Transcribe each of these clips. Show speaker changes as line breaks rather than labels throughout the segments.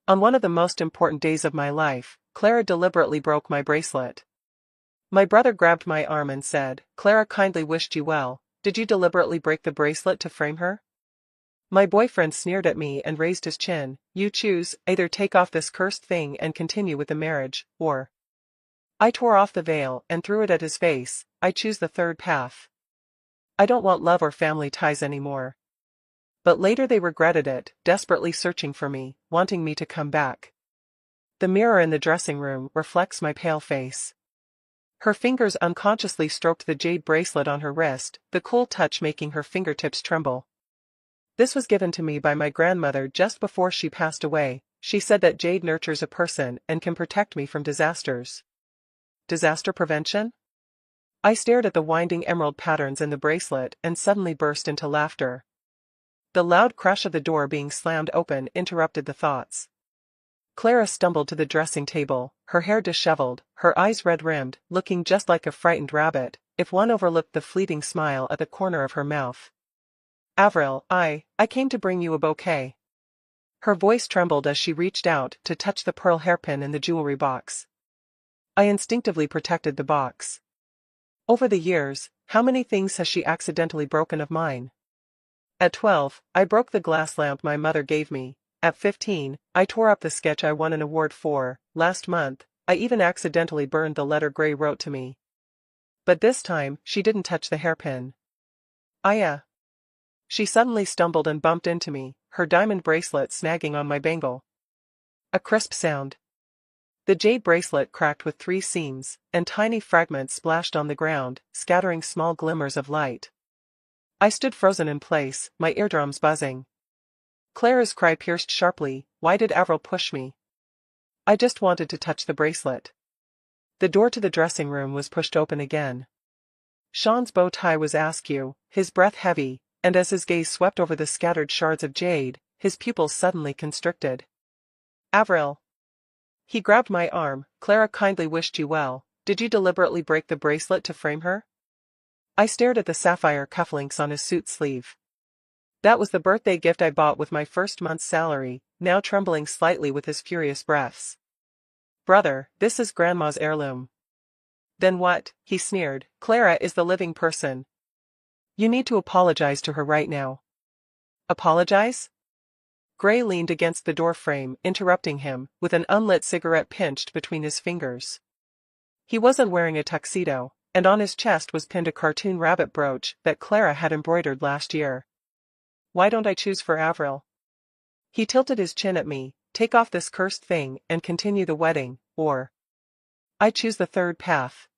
On one of the most important days of my life, Clara deliberately broke my bracelet. My brother grabbed my arm and said, "Clara kindly wished you well. Did you deliberately break the bracelet to frame her?" My boyfriend sneered at me and raised his chin. "You choose, either take off this cursed thing and continue with the marriage, or—" I tore off the veil and threw it at his face. "I choose the third path. I don't want love or family ties anymore." But later they regretted it, desperately searching for me, wanting me to come back. The mirror in the dressing room reflects my pale face. Her fingers unconsciously stroked the jade bracelet on her wrist, the cool touch making her fingertips tremble. This was given to me by my grandmother just before she passed away. She said that jade nurtures a person and can protect me from disasters. Disaster prevention? I stared at the winding emerald patterns in the bracelet and suddenly burst into laughter. The loud crash of the door being slammed open interrupted the thoughts. Clara stumbled to the dressing table, her hair disheveled, her eyes red-rimmed, looking just like a frightened rabbit, if one overlooked the fleeting smile at the corner of her mouth. "Avril, I came to bring you a bouquet." Her voice trembled as she reached out to touch the pearl hairpin in the jewelry box. I instinctively protected the box. Over the years, how many things has she accidentally broken of mine? At 12, I broke the glass lamp my mother gave me. At 15, I tore up the sketch I won an award for. Last month, I even accidentally burned the letter Gray wrote to me. But this time, she didn't touch the hairpin. She suddenly stumbled and bumped into me, her diamond bracelet snagging on my bangle. A crisp sound. The jade bracelet cracked with 3 seams, and tiny fragments splashed on the ground, scattering small glimmers of light. I stood frozen in place, my eardrums buzzing. Clara's cry pierced sharply. "Why did Avril push me?" "I just wanted to touch the bracelet." The door to the dressing room was pushed open again. Sean's bow tie was askew, his breath heavy, and as his gaze swept over the scattered shards of jade, his pupils suddenly constricted. "Avril." He grabbed my arm. "Clara kindly wished you well. Did you deliberately break the bracelet to frame her?" I stared at the sapphire cufflinks on his suit sleeve. That was the birthday gift I bought with my first month's salary, now trembling slightly with his furious breaths. "Brother, this is Grandma's heirloom." "Then what?" he sneered. "Clara is the living person. You need to apologize to her right now." "Apologize?" Gray leaned against the door frame, interrupting him, with an unlit cigarette pinched between his fingers. He wasn't wearing a tuxedo, and on his chest was pinned a cartoon rabbit brooch that Clara had embroidered last year. "Why don't I choose for Avril?" He tilted his chin at me. "Take off this cursed thing and continue the wedding, or—" "I choose the third path."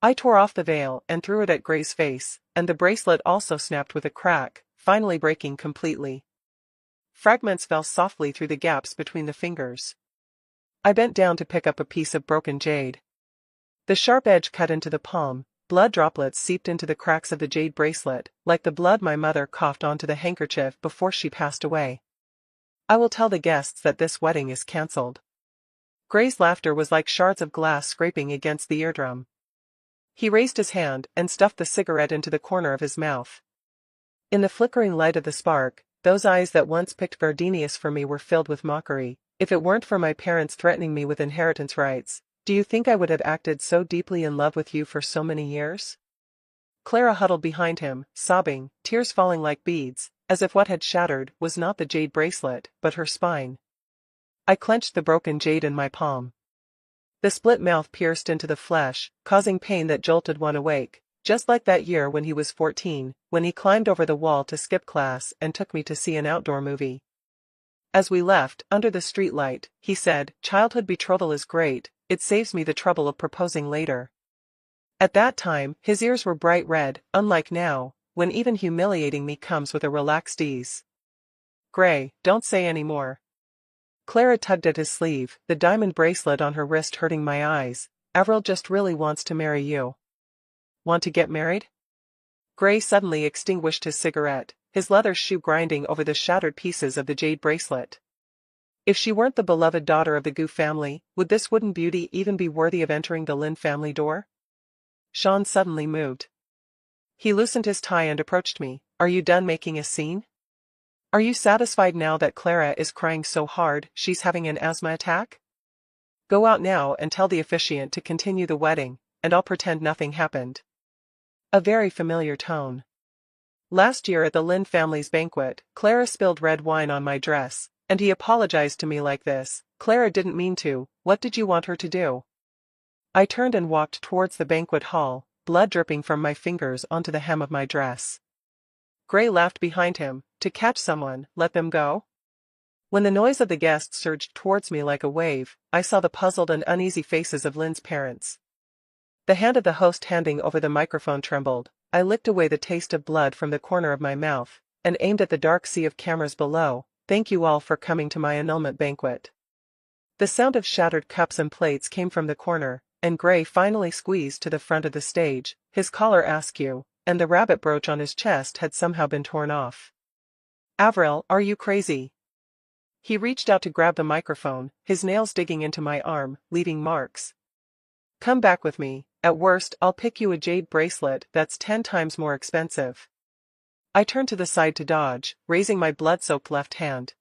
I tore off the veil and threw it at Gray's face, and the bracelet also snapped with a crack, finally breaking completely. Fragments fell softly through the gaps between the fingers. I bent down to pick up a piece of broken jade. The sharp edge cut into the palm, blood droplets seeped into the cracks of the jade bracelet, like the blood my mother coughed onto the handkerchief before she passed away. "I will tell the guests that this wedding is cancelled." Gray's laughter was like shards of glass scraping against the eardrum. He raised his hand and stuffed the cigarette into the corner of his mouth. In the flickering light of the spark, those eyes that once picked gardenias for me were filled with mockery. "If it weren't for my parents threatening me with inheritance rights, do you think I would have acted so deeply in love with you for so many years?" Clara huddled behind him, sobbing, tears falling like beads, as if what had shattered was not the jade bracelet, but her spine. I clenched the broken jade in my palm. The split mouth pierced into the flesh, causing pain that jolted one awake, just like that year when he was 14, when he climbed over the wall to skip class and took me to see an outdoor movie. As we left, under the streetlight, he said, "Childhood betrothal is great, it saves me the trouble of proposing later." At that time, his ears were bright red, unlike now, when even humiliating me comes with a relaxed ease. "Gray, don't say any more." Clara tugged at his sleeve, the diamond bracelet on her wrist hurting my eyes. "Avril just really wants to marry you." "Want to get married?" Gray suddenly extinguished his cigarette, his leather shoe grinding over the shattered pieces of the jade bracelet. "If she weren't the beloved daughter of the Gu family, would this wooden beauty even be worthy of entering the Lin family door?" Sean suddenly moved. He loosened his tie and approached me. "Are you done making a scene?" Are you satisfied now that Clara is crying so hard she's having an asthma attack? Go out now and tell the officiant to continue the wedding, and I'll pretend nothing happened. A very familiar tone. Last year at the Lynn family's banquet, Clara spilled red wine on my dress, and he apologized to me like this. Clara didn't mean to. What did you want her to do? I turned and walked towards the banquet hall, blood dripping from my fingers onto the hem of my dress. Gray laughed behind him. To catch someone, let them go? When the noise of the guests surged towards me like a wave, I saw the puzzled and uneasy faces of Lynn's parents. The hand of the host handing over the microphone trembled. I licked away the taste of blood from the corner of my mouth, and aimed at the dark sea of cameras below. Thank you all for coming to my annulment banquet. The sound of shattered cups and plates came from the corner, and Gray finally squeezed to the front of the stage, his collar askew, and the rabbit brooch on his chest had somehow been torn off. Avril, are you crazy? He reached out to grab the microphone, his nails digging into my arm, leaving marks. Come back with me. At worst, I'll pick you a jade bracelet that's 10 times more expensive. I turned to the side to dodge, raising my blood-soaked left hand.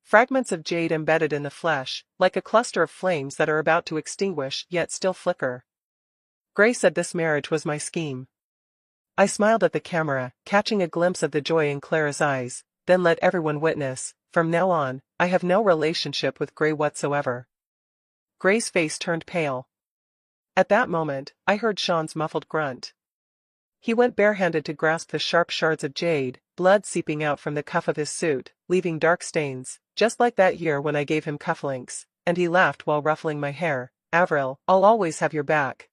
Fragments of jade embedded in the flesh, like a cluster of flames that are about to extinguish yet still flicker. Gray said this marriage was my scheme. I smiled at the camera, catching a glimpse of the joy in Clara's eyes, then let everyone witness, from now on, I have no relationship with Gray whatsoever. Gray's face turned pale. At that moment, I heard Sean's muffled grunt. He went barehanded to grasp the sharp shards of jade, blood seeping out from the cuff of his suit, leaving dark stains, just like that year when I gave him cufflinks, and he laughed while ruffling my hair. Avril, I'll always have your back.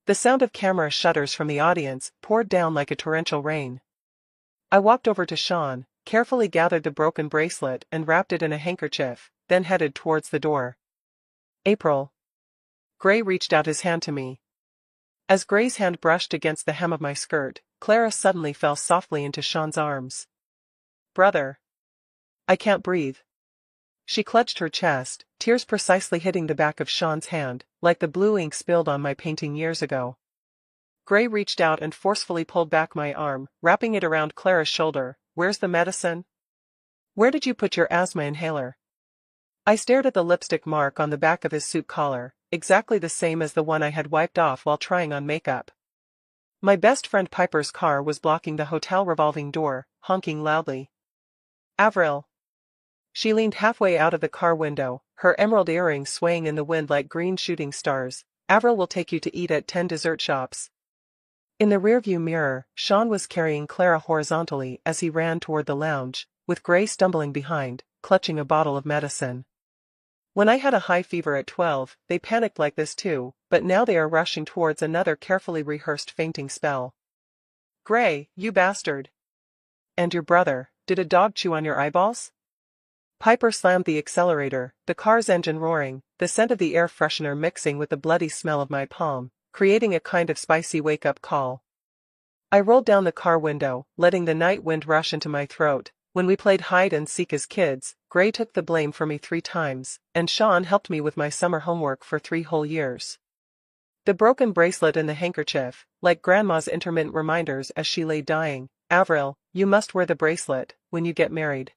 The sound of camera shutters from the audience poured down like a torrential rain. I walked over to Sean, carefully gathered the broken bracelet and wrapped it in a handkerchief, then headed towards the door. April. Gray reached out his hand to me. As Gray's hand brushed against the hem of my skirt, Clara suddenly fell softly into Sean's arms. Brother. I can't breathe. She clutched her chest, tears precisely hitting the back of Sean's hand, like the blue ink spilled on my painting years ago. Gray reached out and forcefully pulled back my arm, wrapping it around Clara's shoulder. Where's the medicine? Where did you put your asthma inhaler? I stared at the lipstick mark on the back of his suit collar, exactly the same as the one I had wiped off while trying on makeup. My best friend Piper's car was blocking the hotel revolving door, honking loudly. Avril. She leaned halfway out of the car window, her emerald earrings swaying in the wind like green shooting stars. Avril will take you to eat at 10 dessert shops. In the rearview mirror, Sean was carrying Clara horizontally as he ran toward the lounge, with Gray stumbling behind, clutching a bottle of medicine. When I had a high fever at 12, they panicked like this too, but now they are rushing towards another carefully rehearsed fainting spell. Gray, you bastard. And your brother, did a dog chew on your eyeballs? Piper slammed the accelerator, the car's engine roaring, the scent of the air freshener mixing with the bloody smell of my palm, creating a kind of spicy wake-up call. I rolled down the car window, letting the night wind rush into my throat. When we played hide and seek as kids, Gray took the blame for me 3 times, and Sean helped me with my summer homework for 3 whole years. The broken bracelet and the handkerchief, like Grandma's intermittent reminders as she lay dying. Avril, you must wear the bracelet when you get married.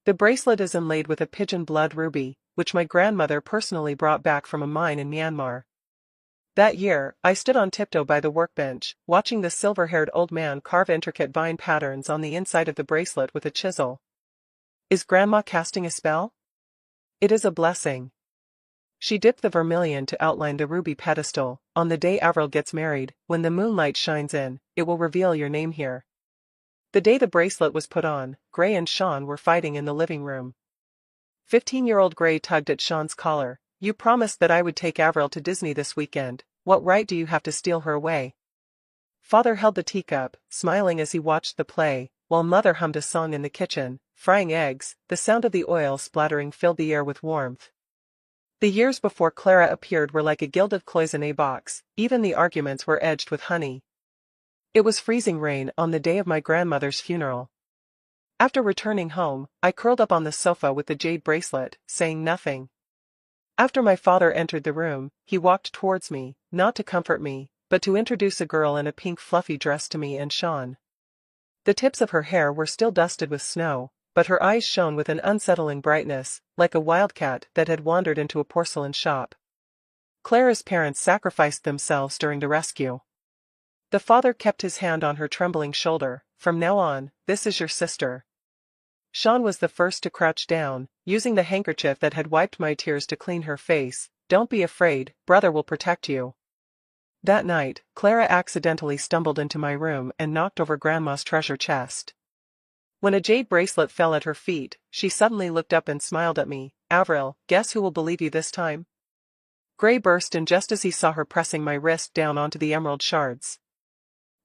The bracelet is inlaid with a pigeon blood ruby, which my grandmother personally brought back from a mine in Myanmar. That year, I stood on tiptoe by the workbench, watching the silver-haired old man carve intricate vine patterns on the inside of the bracelet with a chisel. Is Grandma casting a spell? It is a blessing. She dipped the vermilion to outline the ruby pedestal. On the day Avril gets married, when the moonlight shines in, it will reveal your name here. The day the bracelet was put on, Gray and Sean were fighting in the living room. 15-year-old Gray tugged at Sean's collar. You promised that I would take Avril to Disney this weekend. What right do you have to steal her away? Father held the teacup, smiling as he watched the play, while Mother hummed a song in the kitchen, frying eggs. The sound of the oil splattering filled the air with warmth. The years before Clara appeared were like a gilded cloisonné box, even the arguments were edged with honey. It was freezing rain on the day of my grandmother's funeral. After returning home, I curled up on the sofa with the jade bracelet, saying nothing. After my father entered the room, he walked towards me, not to comfort me, but to introduce a girl in a pink fluffy dress to me and Sean. The tips of her hair were still dusted with snow, but her eyes shone with an unsettling brightness, like a wildcat that had wandered into a porcelain shop. Clara's parents sacrificed themselves during the rescue. The father kept his hand on her trembling shoulder. "From now on, this is your sister." Sean was the first to crouch down, using the handkerchief that had wiped my tears to clean her face. "Don't be afraid, brother will protect you." That night, Clara accidentally stumbled into my room and knocked over Grandma's treasure chest. When a jade bracelet fell at her feet, she suddenly looked up and smiled at me. "Avril, guess who will believe you this time?" Gray burst in just as he saw her pressing my wrist down onto the emerald shards.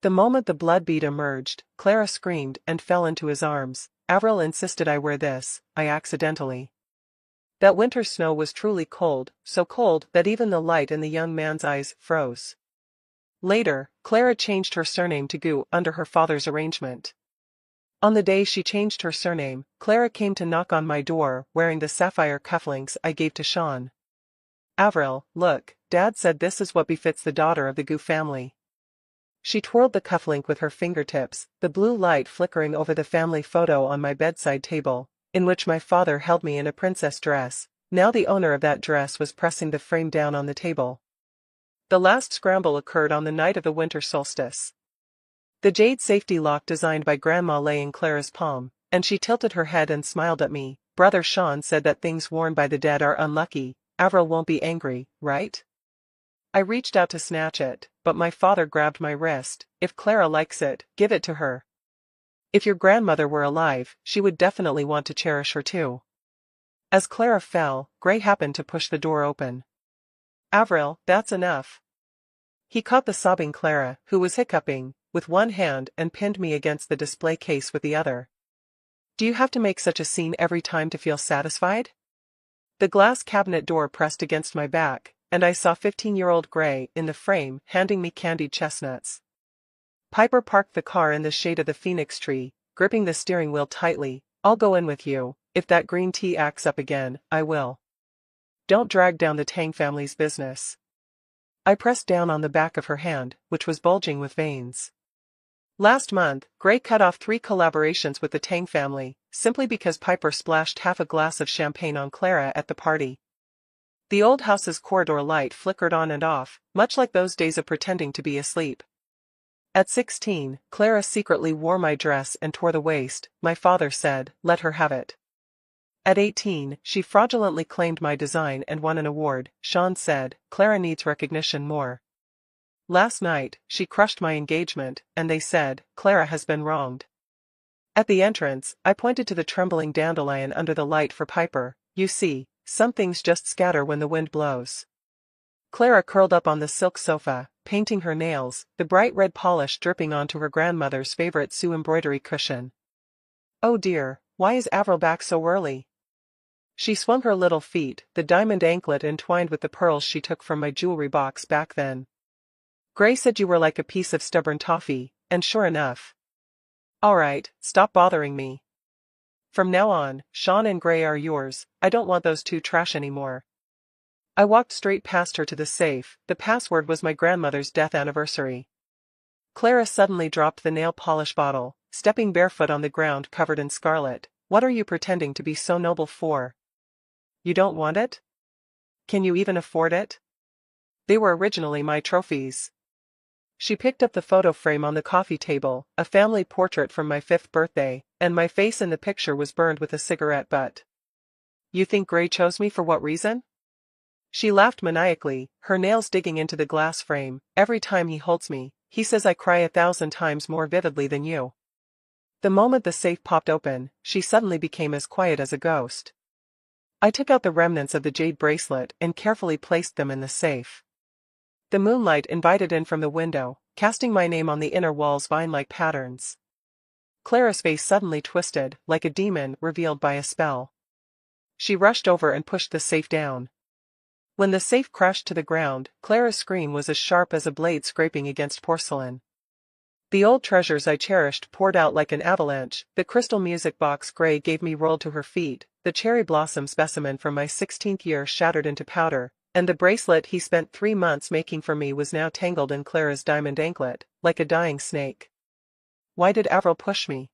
The moment the blood bead emerged, Clara screamed and fell into his arms. "Avril insisted I wear this, I accidentally." That winter snow was truly cold, so cold that even the light in the young man's eyes froze. Later, Clara changed her surname to Gu under her father's arrangement. On the day she changed her surname, Clara came to knock on my door wearing the sapphire cufflinks I gave to Sean. "Avril, look, Dad said this is what befits the daughter of the Gu family." She twirled the cufflink with her fingertips, the blue light flickering over the family photo on my bedside table, in which my father held me in a princess dress. Now the owner of that dress was pressing the frame down on the table. The last scramble occurred on the night of the winter solstice. The jade safety lock designed by Grandma lay in Clara's palm, and she tilted her head and smiled at me. "Brother Sean said that things worn by the dead are unlucky. Avril won't be angry, right?" I reached out to snatch it, but my father grabbed my wrist. "If Clara likes it, give it to her. If your grandmother were alive, she would definitely want to cherish her too." As Clara fell, Gray happened to push the door open. "Avril, that's enough." He caught the sobbing Clara, who was hiccuping, with one hand and pinned me against the display case with the other. "Do you have to make such a scene every time to feel satisfied?" The glass cabinet door pressed against my back, and I saw 15-year-old Gray in the frame handing me candied chestnuts. Piper parked the car in the shade of the phoenix tree, gripping the steering wheel tightly. "I'll go in with you. If that green tea acts up again, I will. Don't drag down the Tang family's business." I pressed down on the back of her hand, which was bulging with veins. Last month, Gray cut off 3 collaborations with the Tang family, simply because Piper splashed half a glass of champagne on Clara at the party. The old house's corridor light flickered on and off, much like those days of pretending to be asleep. At 16, Clara secretly wore my dress and tore the waist. My father said, "Let her have it." At 18, she fraudulently claimed my design and won an award. Sean said, "Clara needs recognition more." Last night, she crushed my engagement, and they said, "Clara has been wronged." At the entrance, I pointed to the trembling dandelion under the light for Piper. "You see, some things just scatter when the wind blows." Clara curled up on the silk sofa, painting her nails, the bright red polish dripping onto her grandmother's favorite Sue embroidery cushion. "Oh dear, why is Avril back so early?" She swung her little feet, the diamond anklet entwined with the pearls she took from my jewelry box back then. "Gray said you were like a piece of stubborn toffee, and sure enough." "All right, stop bothering me. From now on, Sean and Gray are yours. I don't want those two trash anymore." I walked straight past her to the safe. The password was my grandmother's death anniversary. Clara suddenly dropped the nail polish bottle, stepping barefoot on the ground covered in scarlet. "What are you pretending to be so noble for? You don't want it? Can you even afford it? They were originally my trophies." She picked up the photo frame on the coffee table, a family portrait from my 5th birthday, and my face in the picture was burned with a cigarette butt. "You think Gray chose me for what reason?" She laughed maniacally, her nails digging into the glass frame. "Every time he holds me, he says I cry 1,000 times more vividly than you." The moment the safe popped open, she suddenly became as quiet as a ghost. I took out the remnants of the jade bracelet and carefully placed them in the safe. The moonlight invited in from the window, casting my name on the inner wall's vine-like patterns. Clara's face suddenly twisted, like a demon revealed by a spell. She rushed over and pushed the safe down. When the safe crashed to the ground, Clara's scream was as sharp as a blade scraping against porcelain. The old treasures I cherished poured out like an avalanche. The crystal music box Gray gave me rolled to her feet, the cherry blossom specimen from my 16th year shattered into powder, and the bracelet he spent 3 months making for me was now tangled in Clara's diamond anklet, like a dying snake. Why did Avril push me?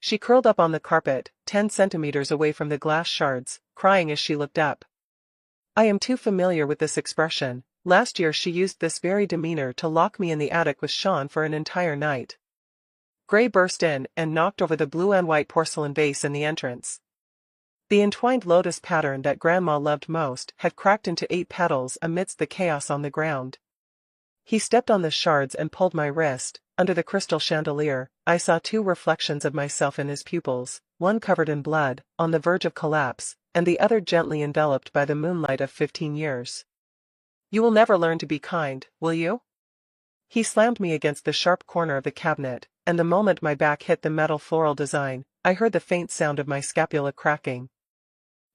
She curled up on the carpet, 10 centimeters away from the glass shards, crying as she looked up. I am too familiar with this expression. Last year she used this very demeanor to lock me in the attic with Sean for an entire night. Gray burst in and knocked over the blue and white porcelain vase in the entrance. The entwined lotus pattern that Grandma loved most had cracked into 8 petals amidst the chaos on the ground. He stepped on the shards and pulled my wrist. Under the crystal chandelier, I saw 2 reflections of myself in his pupils, one covered in blood, on the verge of collapse, and the other gently enveloped by the moonlight of 15 years. You will never learn to be kind, will you? He slammed me against the sharp corner of the cabinet, and the moment my back hit the metal floral design, I heard the faint sound of my scapula cracking.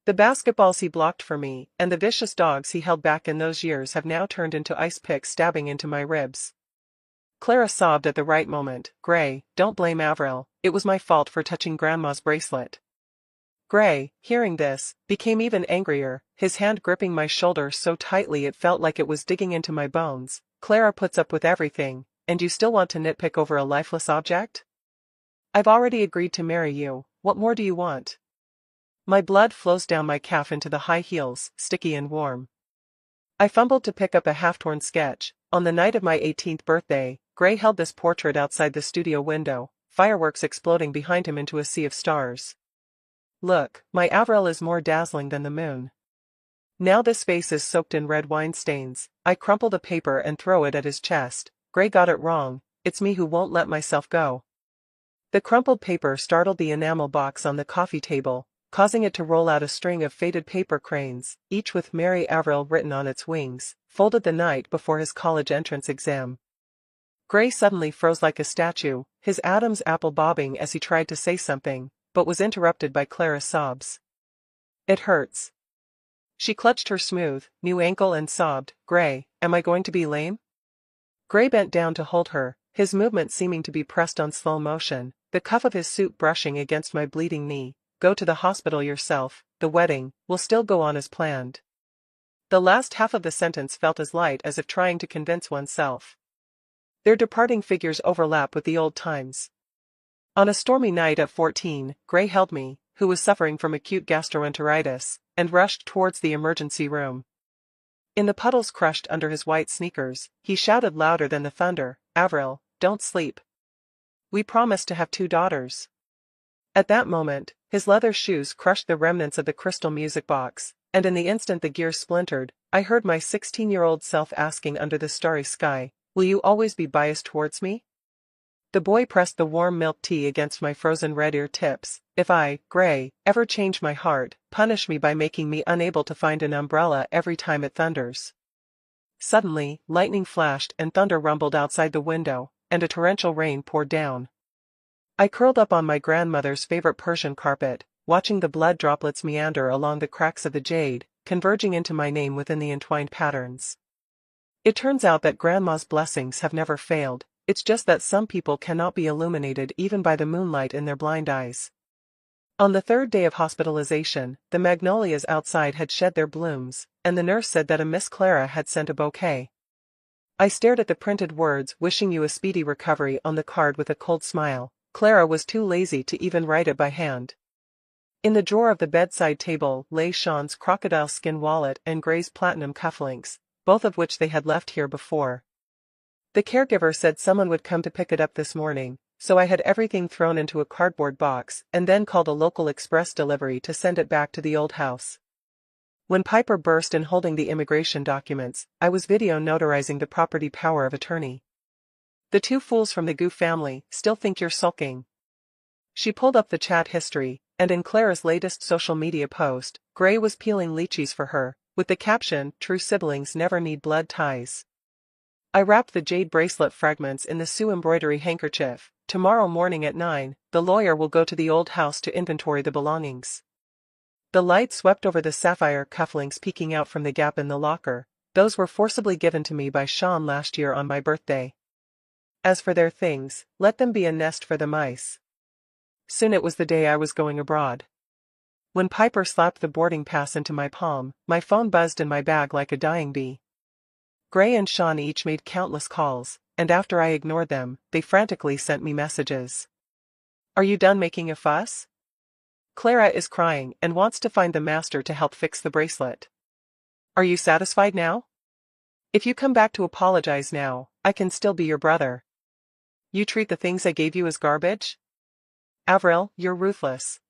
The basketballs he blocked for me, and the vicious dogs he held back in those years have now turned into ice picks stabbing into my ribs. Clara sobbed at the right moment. Gray, don't blame Avril, it was my fault for touching Grandma's bracelet. Gray, hearing this, became even angrier, his hand gripping my shoulder so tightly it felt like it was digging into my bones. Clara puts up with everything, and you still want to nitpick over a lifeless object? I've already agreed to marry you, what more do you want? My blood flows down my calf into the high heels, sticky and warm. I fumbled to pick up a half-torn sketch. On the night of my 18th birthday, Gray held this portrait outside the studio window, fireworks exploding behind him into a sea of stars. Look, my Avril is more dazzling than the moon. Now this face is soaked in red wine stains. I crumple the paper and throw it at his chest. Gray got it wrong, it's me who won't let myself go. The crumpled paper startled the enamel box on the coffee table, causing it to roll out a string of faded paper cranes, each with Mary Avril written on its wings, folded the night before his college entrance exam. Gray suddenly froze like a statue, his Adam's apple bobbing as he tried to say something, but was interrupted by Clara's sobs. It hurts. She clutched her smooth, new ankle and sobbed, Gray, am I going to be lame? Gray bent down to hold her, his movement seeming to be pressed on slow motion, the cuff of his suit brushing against my bleeding knee. Go to the hospital yourself, the wedding will still go on as planned. The last half of the sentence felt as light as if trying to convince oneself. Their departing figures overlap with the old times. On a stormy night at 14, Gray held me, who was suffering from acute gastroenteritis, and rushed towards the emergency room. In the puddles crushed under his white sneakers, he shouted louder than the thunder, Avril, don't sleep. We promised to have 2 daughters. At that moment, his leather shoes crushed the remnants of the crystal music box, and in the instant the gears splintered, I heard my 16-year-old self asking under the starry sky, will you always be biased towards me? The boy pressed the warm milk tea against my frozen red ear tips. If I, Gray, ever change my heart, punish me by making me unable to find an umbrella every time it thunders. Suddenly, lightning flashed and thunder rumbled outside the window, and a torrential rain poured down. I curled up on my grandmother's favorite Persian carpet, watching the blood droplets meander along the cracks of the jade, converging into my name within the entwined patterns. It turns out that Grandma's blessings have never failed, it's just that some people cannot be illuminated even by the moonlight in their blind eyes. On the 3rd day of hospitalization, the magnolias outside had shed their blooms, and the nurse said that a Miss Clara had sent a bouquet. I stared at the printed words wishing you a speedy recovery on the card with a cold smile. Clara was too lazy to even write it by hand. In the drawer of the bedside table lay Sean's crocodile skin wallet and Gray's platinum cufflinks, both of which they had left here before. The caregiver said someone would come to pick it up this morning, so I had everything thrown into a cardboard box and then called a local express delivery to send it back to the old house. When Piper burst in holding the immigration documents, I was video notarizing the property power of attorney. The 2 fools from the Gu family still think you're sulking. She pulled up the chat history, and in Clara's latest social media post, Gray was peeling lychees for her, with the caption, true siblings never need blood ties. I wrapped the jade bracelet fragments in the Sioux embroidery handkerchief. Tomorrow morning at 9, the lawyer will go to the old house to inventory the belongings. The light swept over the sapphire cufflinks peeking out from the gap in the locker. Those were forcibly given to me by Sean last year on my birthday. As for their things, let them be a nest for the mice. Soon it was the day I was going abroad. When Piper slapped the boarding pass into my palm, my phone buzzed in my bag like a dying bee. Gray and Sean each made countless calls, and after I ignored them, they frantically sent me messages. Are you done making a fuss? Clara is crying and wants to find the master to help fix the bracelet. Are you satisfied now? If you come back to apologize now, I can still be your brother. You treat the things I gave you as garbage? Avril, you're ruthless.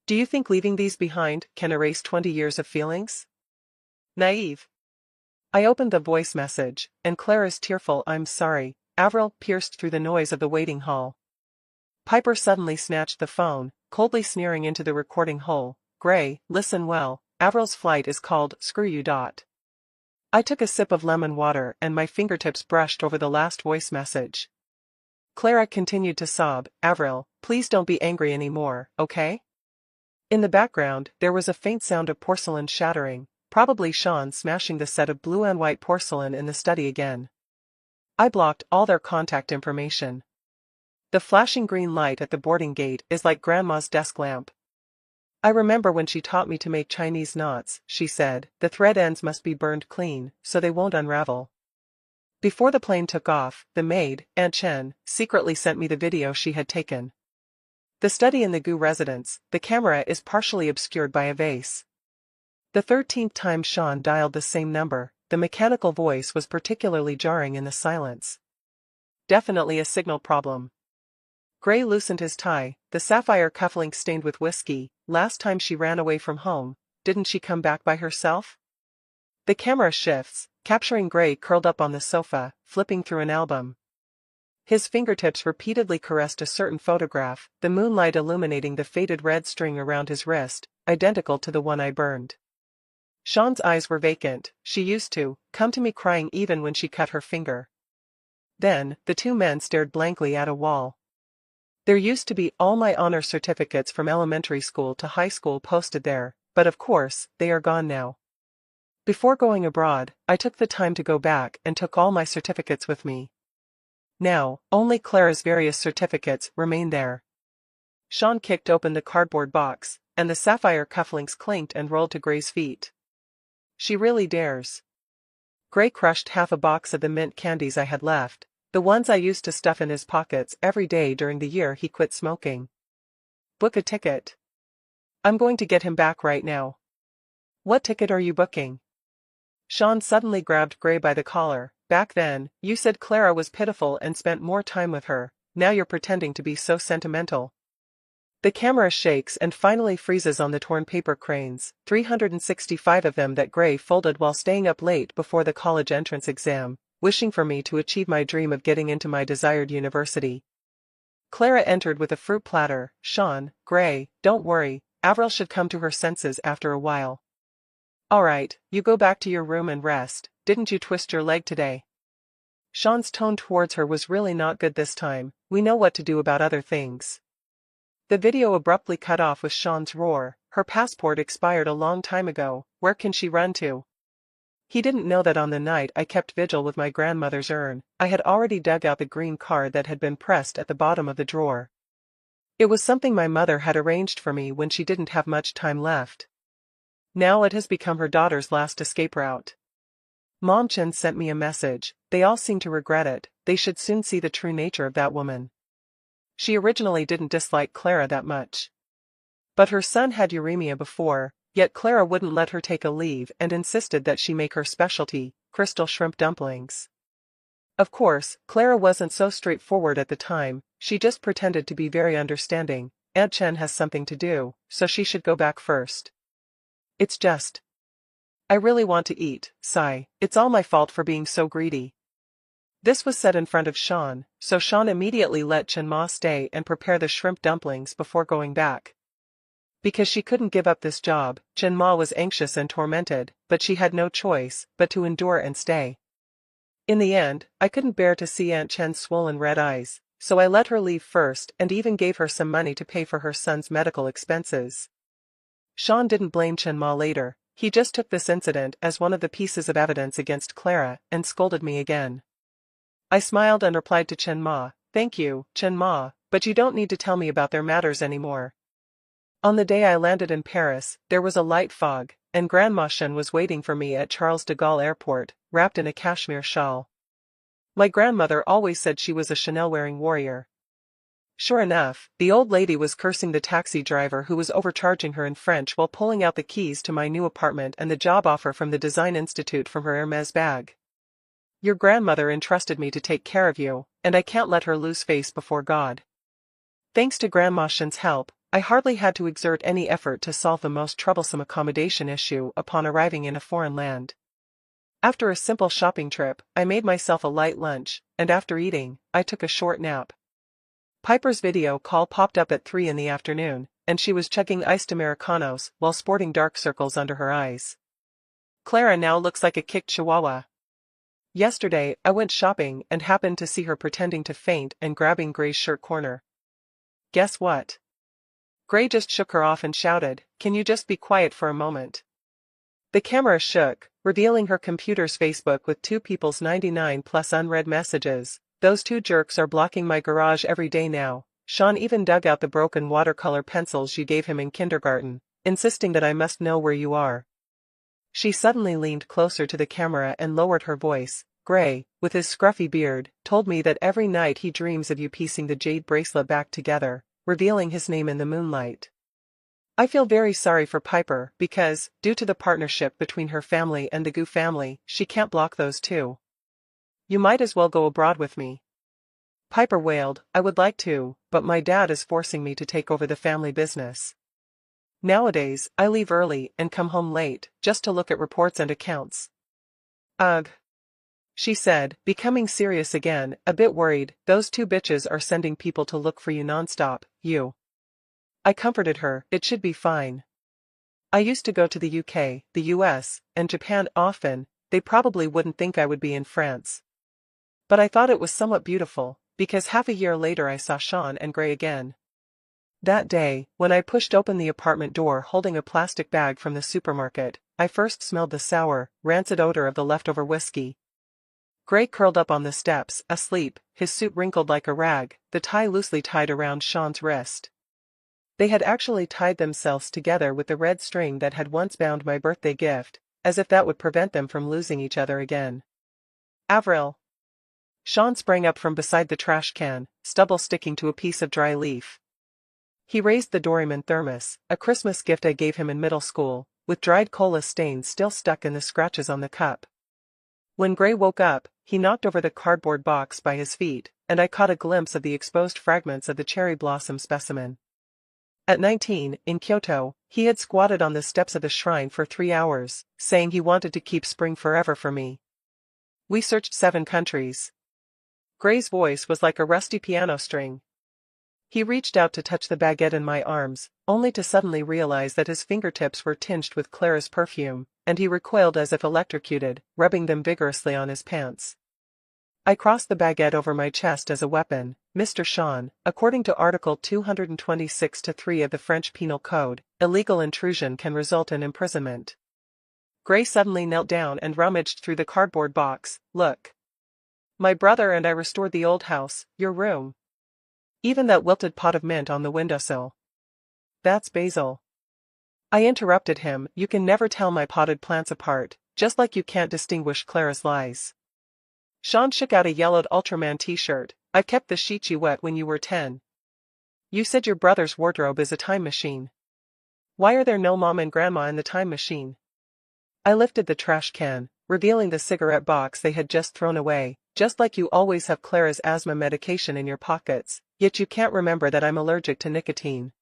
Do you think leaving these behind can erase 20 years of feelings? Naive. I opened the voice message, and Clara's tearful "I'm sorry" Avril pierced through the noise of the waiting hall. Piper suddenly snatched the phone, coldly sneering into the recording hole. Gray, listen well, Avril's flight is called Screw You. I took a sip of lemon water and my fingertips brushed over the last voice message. Clara continued to sob. Avril, please don't be angry anymore, okay? In the background, there was a faint sound of porcelain shattering, probably Sean smashing the set of blue and white porcelain in the study again. I blocked all their contact information. The flashing green light at the boarding gate is like Grandma's desk lamp. I remember when she taught me to make Chinese knots, she said, the thread ends must be burned clean, so they won't unravel. Before the plane took off, the maid, Aunt Chen, secretly sent me the video she had taken. The study in the Gu residence, the camera is partially obscured by a vase. The 13th time Sean dialed the same number, the mechanical voice was particularly jarring in the silence. Definitely a signal problem. Gray loosened his tie, the sapphire cufflink stained with whiskey. Last time she ran away from home, didn't she come back by herself? The camera shifts, capturing Gray curled up on the sofa, flipping through an album. His fingertips repeatedly caressed a certain photograph, the moonlight illuminating the faded red string around his wrist, identical to the one I burned. Sean's eyes were vacant. She used to come to me crying even when she cut her finger. Then, the two men stared blankly at a wall. There used to be all my honor certificates from elementary school to high school posted there, but of course, they are gone now. Before going abroad, I took the time to go back and took all my certificates with me. Now, only Clara's various certificates remain there. Sean kicked open the cardboard box, and the sapphire cufflinks clinked and rolled to Gray's feet. She really dares. Gray crushed half a box of the mint candies I had left, the ones I used to stuff in his pockets every day during the year he quit smoking. Book a ticket. I'm going to get him back right now. What ticket are you booking? Sean suddenly grabbed Gray by the collar. Back then, you said Clara was pitiful and spent more time with her, now you're pretending to be so sentimental. The camera shakes and finally freezes on the torn paper cranes, 365 of them that Gray folded while staying up late before the college entrance exam, wishing for me to achieve my dream of getting into my desired university. Clara entered with a fruit platter. Sean, Gray, don't worry, Avril should come to her senses after a while. Alright, you go back to your room and rest, didn't you twist your leg today? Sean's tone towards her was really not good this time. We know what to do about other things. The video abruptly cut off with Sean's roar. Her passport expired a long time ago, where can she run to? He didn't know that on the night I kept vigil with my grandmother's urn, I had already dug out the green card that had been pressed at the bottom of the drawer. It was something my mother had arranged for me when she didn't have much time left. Now it has become her daughter's last escape route. Mom Chen sent me a message. They all seem to regret it. They should soon see the true nature of that woman. She originally didn't dislike Clara that much. But her son had uremia before, yet Clara wouldn't let her take a leave and insisted that she make her specialty, crystal shrimp dumplings. Of course, Clara wasn't so straightforward at the time, she just pretended to be very understanding. Aunt Chen has something to do, so she should go back first. It's just. I really want to eat, sigh, it's all my fault for being so greedy. This was said in front of Sean, so Sean immediately let Chen Ma stay and prepare the shrimp dumplings before going back. Because she couldn't give up this job, Chen Ma was anxious and tormented, but she had no choice but to endure and stay. In the end, I couldn't bear to see Aunt Chen's swollen red eyes, so I let her leave first and even gave her some money to pay for her son's medical expenses. Sean didn't blame Chen Ma later, he just took this incident as one of the pieces of evidence against Clara and scolded me again. I smiled and replied to Chen Ma, thank you, Chen Ma, but you don't need to tell me about their matters anymore. On the day I landed in Paris, there was a light fog, and Grandma Shen was waiting for me at Charles de Gaulle Airport, wrapped in a cashmere shawl. My grandmother always said she was a Chanel-wearing warrior. Sure enough, the old lady was cursing the taxi driver who was overcharging her in French while pulling out the keys to my new apartment and the job offer from the Design Institute from her Hermes bag. Your grandmother entrusted me to take care of you, and I can't let her lose face before God. Thanks to Grandma Shan's help, I hardly had to exert any effort to solve the most troublesome accommodation issue upon arriving in a foreign land. After a simple shopping trip, I made myself a light lunch, and after eating, I took a short nap. Piper's video call popped up at 3 in the afternoon, and she was chugging iced Americanos while sporting dark circles under her eyes. Clara now looks like a kicked chihuahua. Yesterday, I went shopping and happened to see her pretending to faint and grabbing Gray's shirt corner. Guess what? Gray just shook her off and shouted, "Can you just be quiet for a moment?" The camera shook, revealing her computer's Facebook with two people's 99+ unread messages. Those two jerks are blocking my garage every day now. Sean even dug out the broken watercolor pencils you gave him in kindergarten, insisting that I must know where you are. She suddenly leaned closer to the camera and lowered her voice. Gray, with his scruffy beard, told me that every night he dreams of you piecing the jade bracelet back together, revealing his name in the moonlight. I feel very sorry for Piper because, due to the partnership between her family and the Gu family, she can't block those two. You might as well go abroad with me. Piper wailed, I would like to, but my dad is forcing me to take over the family business. Nowadays, I leave early and come home late, just to look at reports and accounts. Ugh. She said, becoming serious again, a bit worried, those two bitches are sending people to look for you nonstop, you. I comforted her, it should be fine. I used to go to the UK, the US, and Japan often, they probably wouldn't think I would be in France. But I thought it was somewhat beautiful, because half a year later I saw Sean and Gray again. That day, when I pushed open the apartment door holding a plastic bag from the supermarket, I first smelled the sour, rancid odor of the leftover whiskey. Gray curled up on the steps, asleep, his suit wrinkled like a rag, the tie loosely tied around Sean's wrist. They had actually tied themselves together with the red string that had once bound my birthday gift, as if that would prevent them from losing each other again. Avril. Sean sprang up from beside the trash can, stubble sticking to a piece of dry leaf. He raised the Doryman thermos, a Christmas gift I gave him in middle school, with dried cola stains still stuck in the scratches on the cup. When Gray woke up, he knocked over the cardboard box by his feet, and I caught a glimpse of the exposed fragments of the cherry blossom specimen. At 19, in Kyoto, he had squatted on the steps of the shrine for 3 hours, saying he wanted to keep spring forever for me. We searched 7 countries. Gray's voice was like a rusty piano string. He reached out to touch the baguette in my arms, only to suddenly realize that his fingertips were tinged with Clara's perfume, and he recoiled as if electrocuted, rubbing them vigorously on his pants. I crossed the baguette over my chest as a weapon. Mr. Sean, according to Article 226-3 of the French Penal Code, illegal intrusion can result in imprisonment. Gray suddenly knelt down and rummaged through the cardboard box. Look. My brother and I restored the old house, your room. Even that wilted pot of mint on the windowsill. That's basil. I interrupted him, you can never tell my potted plants apart, just like you can't distinguish Clara's lies. Sean shook out a yellowed Ultraman t-shirt. I've kept the sheets you wet when you were 10. You said your brother's wardrobe is a time machine. Why are there no mom and grandma in the time machine? I lifted the trash can, revealing the cigarette box they had just thrown away. Just like you always have Clara's asthma medication in your pockets, yet you can't remember that I'm allergic to nicotine.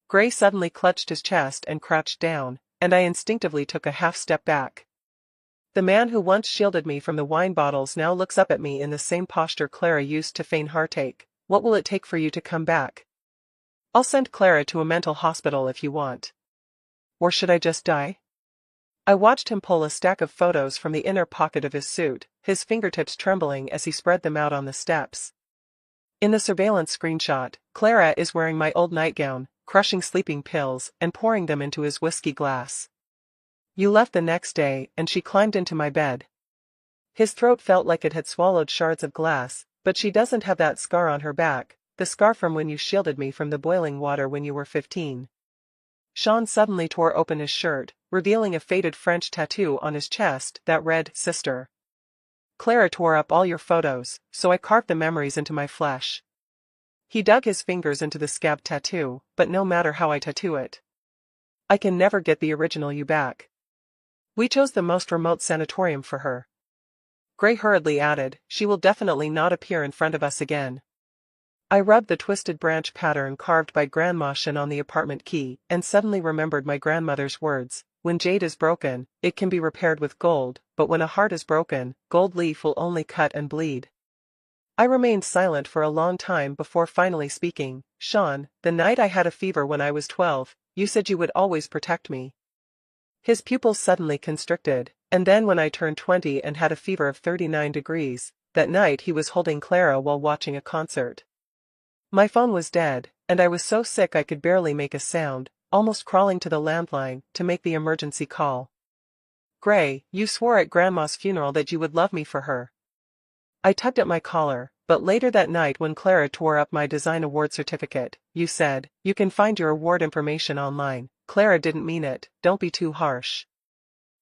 Gray suddenly clutched his chest and crouched down, and I instinctively took a half step back. The man who once shielded me from the wine bottles now looks up at me in the same posture Clara used to feign heartache. What will it take for you to come back? I'll send Clara to a mental hospital if you want. Or should I just die? I watched him pull a stack of photos from the inner pocket of his suit, his fingertips trembling as he spread them out on the steps. In the surveillance screenshot, Clara is wearing my old nightgown, crushing sleeping pills and pouring them into his whiskey glass. You left the next day, and she climbed into my bed. His throat felt like it had swallowed shards of glass, but she doesn't have that scar on her back, the scar from when you shielded me from the boiling water when you were 15. Sean suddenly tore open his shirt, revealing a faded French tattoo on his chest that read, Sister. Clara tore up all your photos, so I carved the memories into my flesh. He dug his fingers into the scab tattoo, but no matter how I tattoo it, I can never get the original you back. We chose the most remote sanatorium for her. Gray hurriedly added, she will definitely not appear in front of us again. I rubbed the twisted branch pattern carved by Grandma Shan on the apartment key, and suddenly remembered my grandmother's words, when jade is broken, it can be repaired with gold, but when a heart is broken, gold leaf will only cut and bleed. I remained silent for a long time before finally speaking. Sean, the night I had a fever when I was 12, you said you would always protect me. His pupils suddenly constricted, and then when I turned 20 and had a fever of 39 degrees, that night he was holding Clara while watching a concert. My phone was dead, and I was so sick I could barely make a sound, almost crawling to the landline to make the emergency call. Gray, you swore at Grandma's funeral that you would love me for her. I tugged at my collar, but later that night when Clara tore up my design award certificate, you said, you can find your award information online. Clara didn't mean it, don't be too harsh.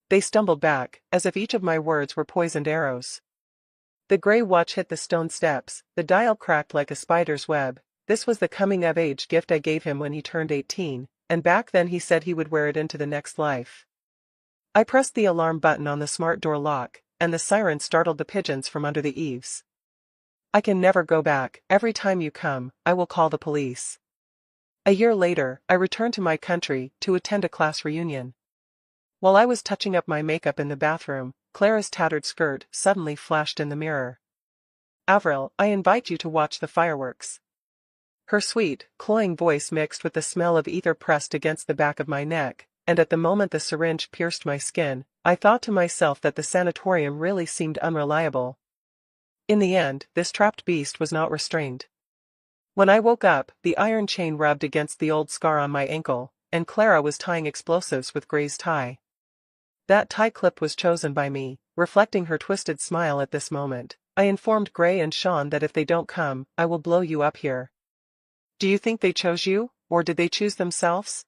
They stumbled back, as if each of my words were poisoned arrows. The gray watch hit the stone steps, the dial cracked like a spider's web. This was the coming-of-age gift I gave him when he turned 18, and back then he said he would wear it into the next life. I pressed the alarm button on the smart door lock, and the siren startled the pigeons from under the eaves. I can never go back. Every time you come, I will call the police. A year later, I returned to my country to attend a class reunion. While I was touching up my makeup in the bathroom, Clara's tattered skirt suddenly flashed in the mirror. Avril, I invite you to watch the fireworks. Her sweet, cloying voice mixed with the smell of ether pressed against the back of my neck, and at the moment the syringe pierced my skin, I thought to myself that the sanatorium really seemed unreliable. In the end, this trapped beast was not restrained. When I woke up, the iron chain rubbed against the old scar on my ankle, and Clara was tying explosives with Gray's tie. That tie clip was chosen by me, reflecting her twisted smile at this moment. I informed Gray and Sean that if they don't come, I will blow you up here. Do you think they chose you, or did they choose themselves?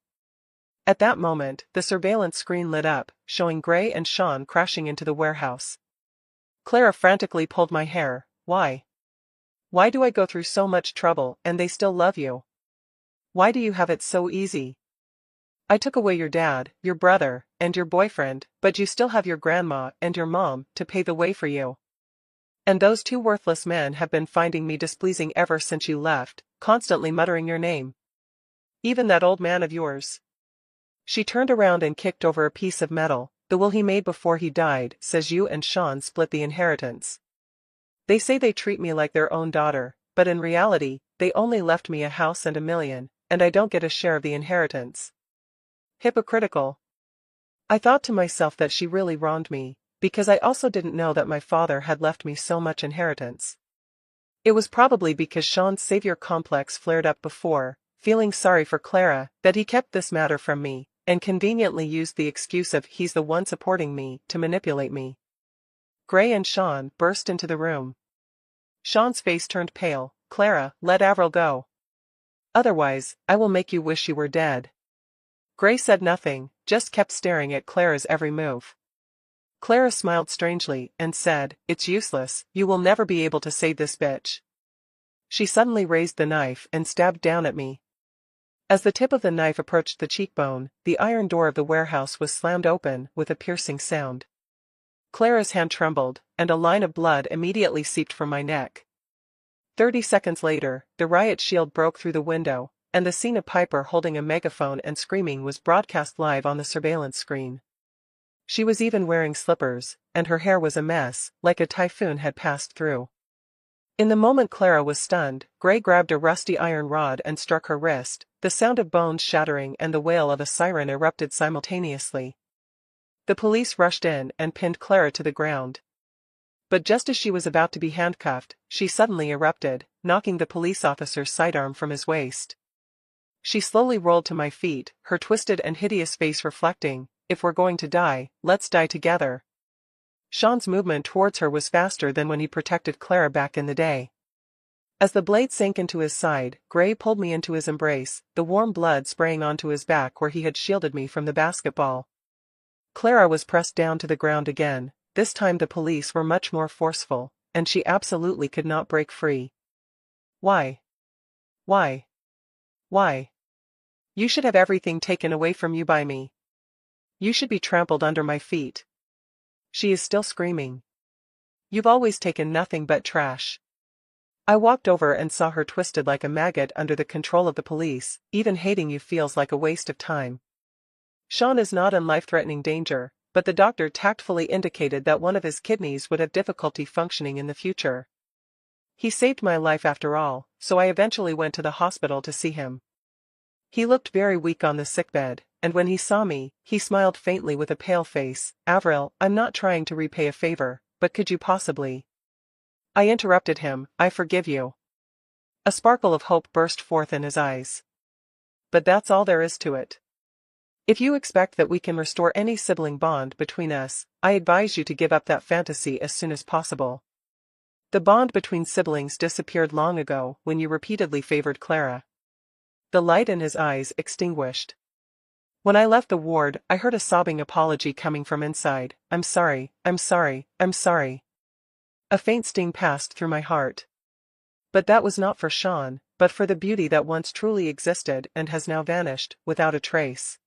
At that moment, the surveillance screen lit up, showing Gray and Sean crashing into the warehouse. Clara frantically pulled my hair. Why? Why do I go through so much trouble and they still love you? Why do you have it so easy? I took away your dad, your brother, and your boyfriend, but you still have your grandma and your mom to pave the way for you. And those two worthless men have been finding me displeasing ever since you left, constantly muttering your name. Even that old man of yours. She turned around and kicked over a piece of metal. The will he made before he died says you and Sean split the inheritance. They say they treat me like their own daughter, but in reality, they only left me a house and $1 million, and I don't get a share of the inheritance. Hypocritical. I thought to myself that she really wronged me, because I also didn't know that my father had left me so much inheritance. It was probably because Sean's savior complex flared up before, feeling sorry for Clara, that he kept this matter from me, and conveniently used the excuse of he's the one supporting me to manipulate me. Gray and Sean burst into the room. Sean's face turned pale. Clara, let Avril go. Otherwise, I will make you wish you were dead. Gray said nothing, just kept staring at Clara's every move. Clara smiled strangely and said, it's useless, you will never be able to save this bitch. She suddenly raised the knife and stabbed down at me. As the tip of the knife approached the cheekbone, the iron door of the warehouse was slammed open with a piercing sound. Clara's hand trembled, and a line of blood immediately seeped from my neck. 30 seconds later, the riot shield broke through the window, and the scene of Piper holding a megaphone and screaming was broadcast live on the surveillance screen. She was even wearing slippers, and her hair was a mess, like a typhoon had passed through. In the moment Clara was stunned, Gray grabbed a rusty iron rod and struck her wrist. The sound of bones shattering and the wail of a siren erupted simultaneously. The police rushed in and pinned Clara to the ground. But just as she was about to be handcuffed, she suddenly erupted, knocking the police officer's sidearm from his waist. She slowly rolled to my feet, her twisted and hideous face reflecting, if we're going to die, let's die together. Sean's movement towards her was faster than when he protected Clara back in the day. As the blade sank into his side, Gray pulled me into his embrace, the warm blood spraying onto his back where he had shielded me from the basketball. Clara was pressed down to the ground again, this time the police were much more forceful, and she absolutely could not break free. Why? Why? Why? You should have everything taken away from you by me. You should be trampled under my feet. She is still screaming. You've always taken nothing but trash. I walked over and saw her twisted like a maggot under the control of the police. Even hating you feels like a waste of time. Sean is not in life-threatening danger, but the doctor tactfully indicated that one of his kidneys would have difficulty functioning in the future. He saved my life after all, so I eventually went to the hospital to see him. He looked very weak on the sickbed, and when he saw me, he smiled faintly with a pale face. Avril, I'm not trying to repay a favor, but could you possibly? I interrupted him, I forgive you. A sparkle of hope burst forth in his eyes. But that's all there is to it. If you expect that we can restore any sibling bond between us, I advise you to give up that fantasy as soon as possible. The bond between siblings disappeared long ago when you repeatedly favored Clara. The light in his eyes extinguished. When I left the ward, I heard a sobbing apology coming from inside. I'm sorry, I'm sorry, I'm sorry. A faint sting passed through my heart. But that was not for Sean, but for the beauty that once truly existed and has now vanished, without a trace.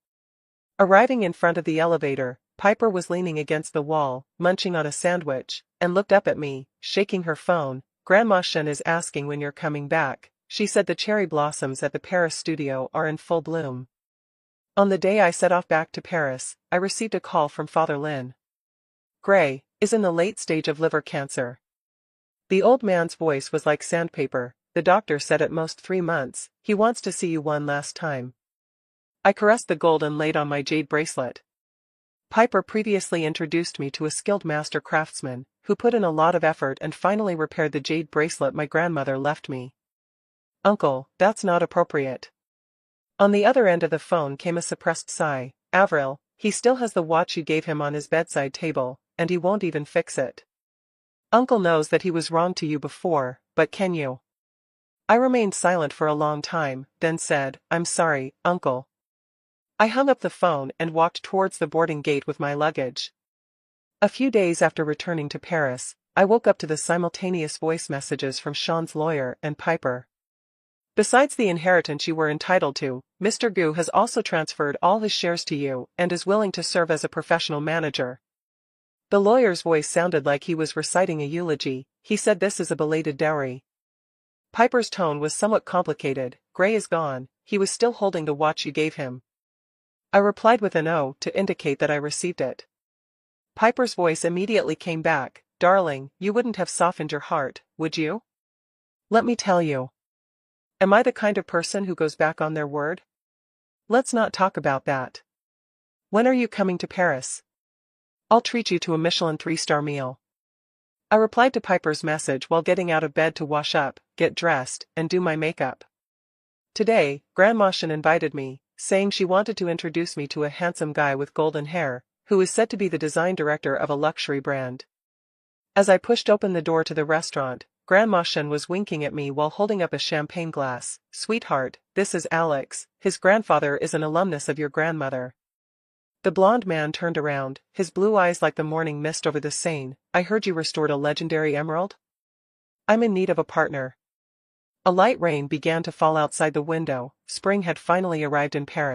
Arriving in front of the elevator, Piper was leaning against the wall, munching on a sandwich, and looked up at me, shaking her phone. Grandma Shen is asking when you're coming back. She said the cherry blossoms at the Paris studio are in full bloom. On the day I set off back to Paris, I received a call from Father Lin. Gray is in the late stage of liver cancer. The old man's voice was like sandpaper. The doctor said at most 3 months. He wants to see you one last time. I caressed the gold and laid on my jade bracelet. Piper previously introduced me to a skilled master craftsman, who put in a lot of effort and finally repaired the jade bracelet my grandmother left me. Uncle, that's not appropriate. On the other end of the phone came a suppressed sigh. Avril, he still has the watch you gave him on his bedside table, and he won't even fix it. Uncle knows that he was wrong to you before, but can you? I remained silent for a long time, then said, I'm sorry, Uncle. I hung up the phone and walked towards the boarding gate with my luggage. A few days after returning to Paris, I woke up to the simultaneous voice messages from Sean's lawyer and Piper. Besides the inheritance you were entitled to, Mr. Gu has also transferred all his shares to you and is willing to serve as a professional manager. The lawyer's voice sounded like he was reciting a eulogy. He said this is a belated dowry. Piper's tone was somewhat complicated. Gray is gone, he was still holding the watch you gave him. I replied with an O to indicate that I received it. Piper's voice immediately came back. Darling, you wouldn't have softened your heart, would you? Let me tell you. Am I the kind of person who goes back on their word? Let's not talk about that. When are you coming to Paris? I'll treat you to a Michelin 3-star meal. I replied to Piper's message while getting out of bed to wash up, get dressed, and do my makeup. Today, Grandma Shen invited me, saying she wanted to introduce me to a handsome guy with golden hair, who is said to be the design director of a luxury brand. As I pushed open the door to the restaurant, Grandma Shen was winking at me while holding up a champagne glass. Sweetheart, this is Alex, his grandfather is an alumnus of your grandmother. The blonde man turned around, his blue eyes like the morning mist over the Seine. I heard you restored a legendary emerald? I'm in need of a partner. A light rain began to fall outside the window. Spring had finally arrived in Paris.